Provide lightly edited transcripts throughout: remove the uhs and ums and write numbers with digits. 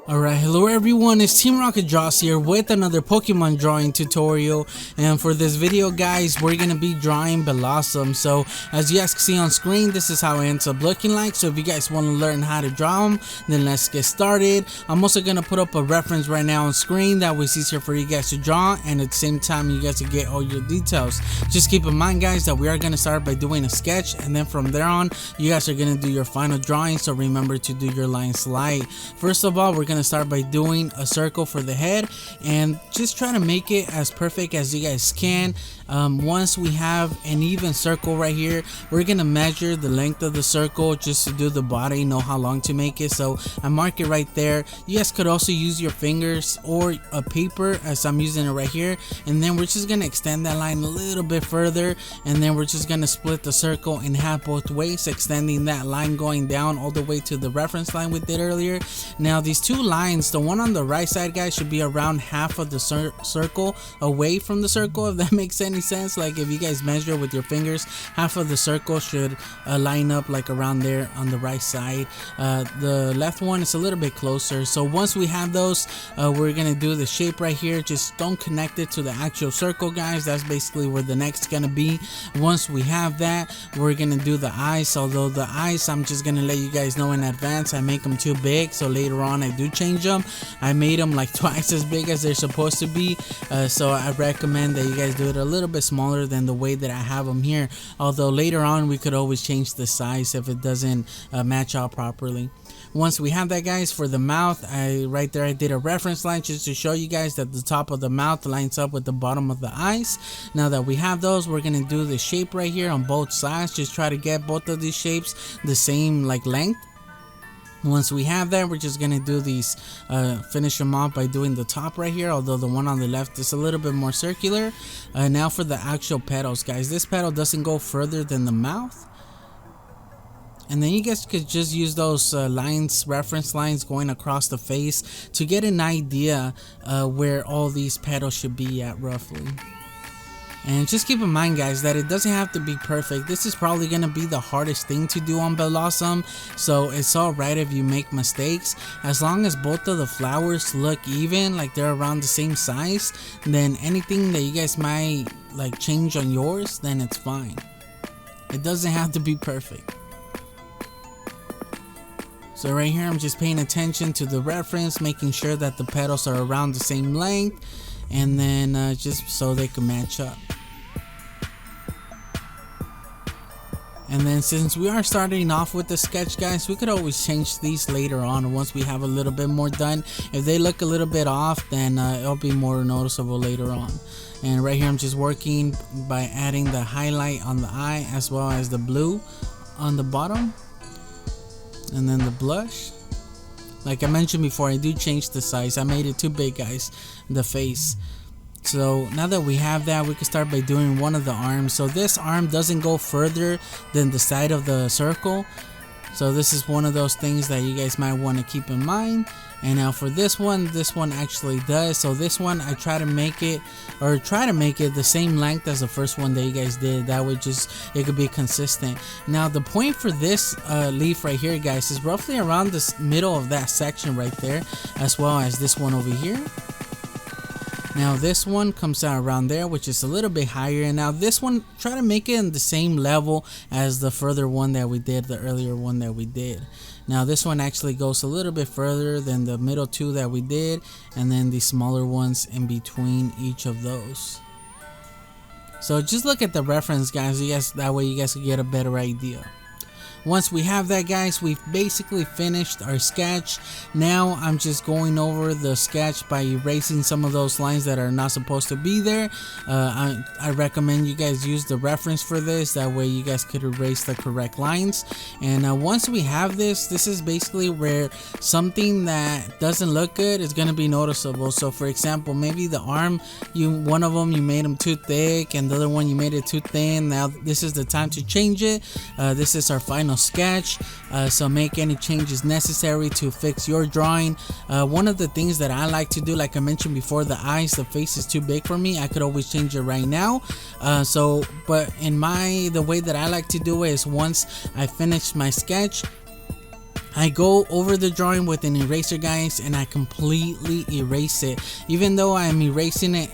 Alright, hello everyone, it's Team Rocket Joss here with another Pokemon drawing tutorial. And for this video guys, we're gonna be drawing Bellossom. So as you guys can see on screen, this is how it ends up looking like. So if you guys want to learn how to draw them, then let's get started. I'm also gonna put up a reference right now on screen that was easier for you guys to draw, and at the same time you guys can get all your details. Just keep in mind guys that we are gonna start by doing a sketch, and then from there on you guys are gonna do your final drawing. So remember to do your lines light. First of all, we're gonna start by doing a circle for the head, and just try to make it as perfect as you guys can. Once we have an even circle right here, we're gonna measure the length of the circle just to do the body, know how long to make it. So I mark it right there. You guys could also use your fingers or a paper, as I'm using it right here, and then we're just gonna extend that line a little bit further, and then we're just gonna split the circle in half both ways, extending that line going down all the way to the reference line we did earlier. Now these two lines, the one on the right side guys should be around half of the circle away from the circle, if that makes any sense. Like if you guys measure with your fingers, half of the circle should line up like around there on the right side. The left one is a little bit closer. So once we have those, we're gonna do the shape right here. Just don't connect it to the actual circle guys, that's basically where the neck's gonna be. Once we have that, we're gonna do the eyes. Although the eyes, I'm just gonna let you guys know in advance, I make them too big, so later on I do change them. I made them like twice as big as they're supposed to be, so I recommend that you guys do it a little bit smaller than the way that I have them here. Although later on we could always change the size if it doesn't match out properly. Once we have that guys, for the mouth, right there I did a reference line just to show you guys that the top of the mouth lines up with the bottom of the eyes. Now that we have those, we're gonna do the shape right here on both sides. Just try to get both of these shapes the same like length. Once we have that, we're just gonna do these, finish them off by doing the top right here, although the one on the left is a little bit more circular. Now for the actual petals guys, this petal doesn't go further than the mouth, and then you guys could just use those lines, reference lines going across the face to get an idea where all these petals should be at roughly. And just keep in mind guys that it doesn't have to be perfect. This is probably going to be the hardest thing to do on Bellossom, so it's alright if you make mistakes. As long as both of the flowers look even, like they're around the same size, then anything that you guys might like change on yours, then it's fine. It doesn't have to be perfect. So right here I'm just paying attention to the reference, making sure that the petals are around the same length, and then just so they can match up. And then since we are starting off with the sketch guys, we could always change these later on once we have a little bit more done. If they look a little bit off, then it'll be more noticeable later on. And right here I'm just working by adding the highlight on the eye as well as the blue on the bottom, and then the blush. Like I mentioned before, I do change the size. I made it too big guys, the face. So now that we have that, we can start by doing one of the arms. So this arm doesn't go further than the side of the circle, so this is one of those things that you guys might want to keep in mind. And now for this one actually does. So this one I try to make it the same length as the first one that you guys did. That way just it could be consistent. Now the point for this leaf right here guys is roughly around the middle of that section right there, as well as this one over here. Now this one comes out around there, which is a little bit higher, and now this one, try to make it in the same level as the further one that we did, the earlier one that we did. Now this one actually goes a little bit further than the middle two that we did, and then the smaller ones in between each of those. So just look at the reference guys, that way you guys can get a better idea. Once we have that guys, we've basically finished our sketch. Now I'm just going over the sketch by erasing some of those lines that are not supposed to be there. I recommend you guys use the reference for this, that way you guys could erase the correct lines. And once we have this is basically where something that doesn't look good is going to be noticeable. So for example, maybe the arm, one of them you made them too thick, and the other one you made it too thin. Now this is the time to change it. This is our final sketch, so make any changes necessary to fix your drawing. One of the things that I like to do, like I mentioned before, the eyes, the face is too big for me. I could always change it right now. But in the way that I like to do it is once I finish my sketch, I go over the drawing with an eraser, guys, and I completely erase it. Even though I'm erasing it,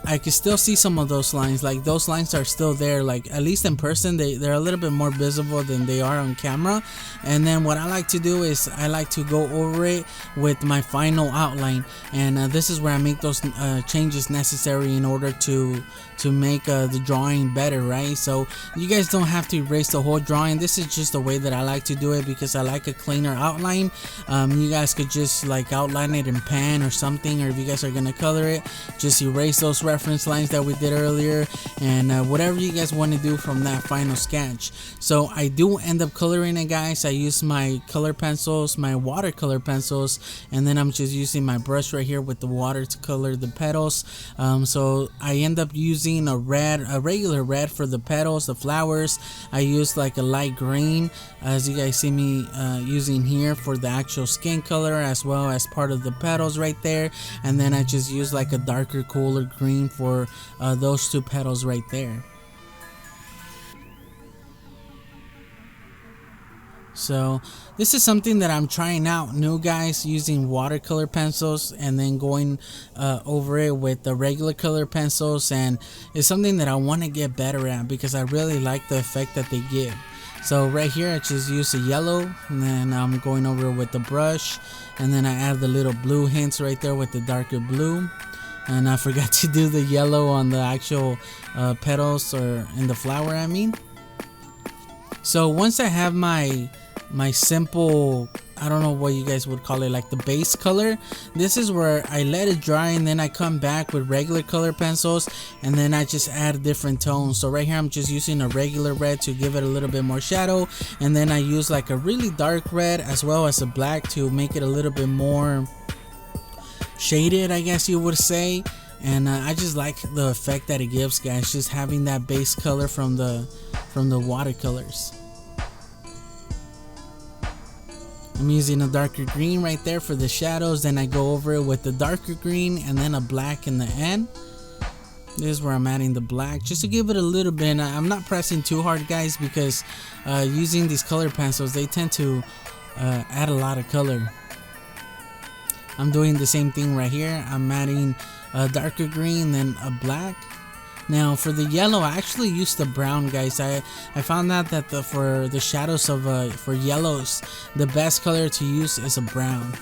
I can still see some of those lines. Like, those lines are still there. Like, at least in person, they're a little bit more visible than they are on camera. And then what I like to do is I like to go over it with my final outline, and this is where I make those changes necessary in order to make the drawing better, right? So you guys don't have to erase the whole drawing. This is just the way that I like to do it because I like a cleaner outline. You guys could just like outline it in pen or something, or if you guys are gonna color it, just erase those reference lines that we did earlier, and whatever you guys want to do from that final sketch. So I do end up coloring it, guys. I use my color pencils, my watercolor pencils, and then I'm just using my brush right here with the water to color the petals. So I end up using a regular red for the petals, the flowers. I use like a light green, as you guys see me using here for the actual skin color, as well as part of the petals right there. And then I just use like a darker, cooler green for those two petals right there. So this is something that I'm trying out new, guys, using watercolor pencils and then going over it with the regular color pencils, and it's something that I want to get better at because I really like the effect that they give. So right here I just use a yellow, and then I'm going over it with the brush, and then I add the little blue hints right there with the darker blue. And I forgot to do the yellow on the actual petals, or in the flower, I mean. So once I have my simple, I don't know what you guys would call it, like the base color, this is where I let it dry, and then I come back with regular color pencils, and then I just add different tones. So right here I'm just using a regular red to give it a little bit more shadow, and then I use like a really dark red as well as a black to make it a little bit more shaded, I guess you would say. And I just like the effect that it gives, guys, just having that base color from the watercolors. I'm using a darker green right there for the shadows, then I go over it with the darker green and then a black in the end. This is where I'm adding the black just to give it a little bit. I'm not pressing too hard, guys, because using these color pencils, they tend to add a lot of color. I'm doing the same thing right here. I'm adding a darker green, then a black. Now for the yellow, I actually used the brown, guys. I found out that for the shadows of for yellows, the best color to use is a brown.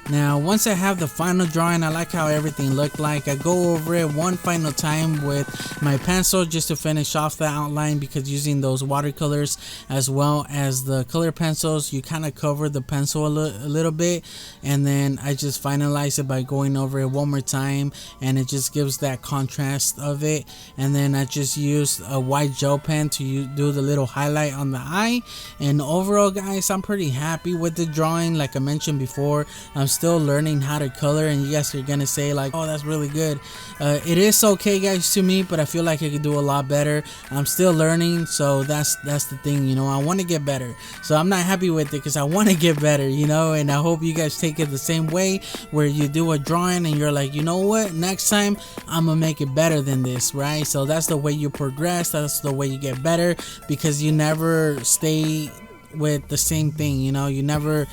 Now once I have the final drawing, I like how everything looked like. I go over it one final time with my pencil just to finish off the outline, because using those watercolors as well as the color pencils, you kind of cover the pencil a little bit, and then I just finalize it by going over it one more time, and it just gives that contrast of it. And then I just use a white gel pen to do the little highlight on the eye. And overall, guys, I'm pretty happy with the drawing. Like I mentioned before, I'm still learning how to color, and you guys are gonna say like, oh, that's really good. It is okay, guys, to me, but I feel like I could do a lot better. I'm still learning, so that's the thing, you know. I want to get better, so I'm not happy with it because I want to get better, you know. And I hope you guys take it the same way, where you do a drawing and you're like, you know what, next time I'm gonna make it better than this, right? So that's the way you progress, that's the way you get better, because you never stay with the same thing, you know. You never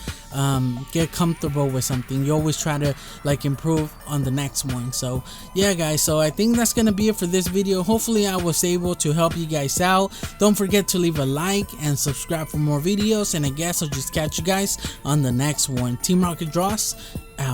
get comfortable with something. You always try to like improve on the next one. So yeah, guys, so I think that's gonna be it for this video. Hopefully I was able to help you guys out. Don't forget to leave a like and subscribe for more videos, and I guess I'll just catch you guys on the next one. Team Rocket Draws out.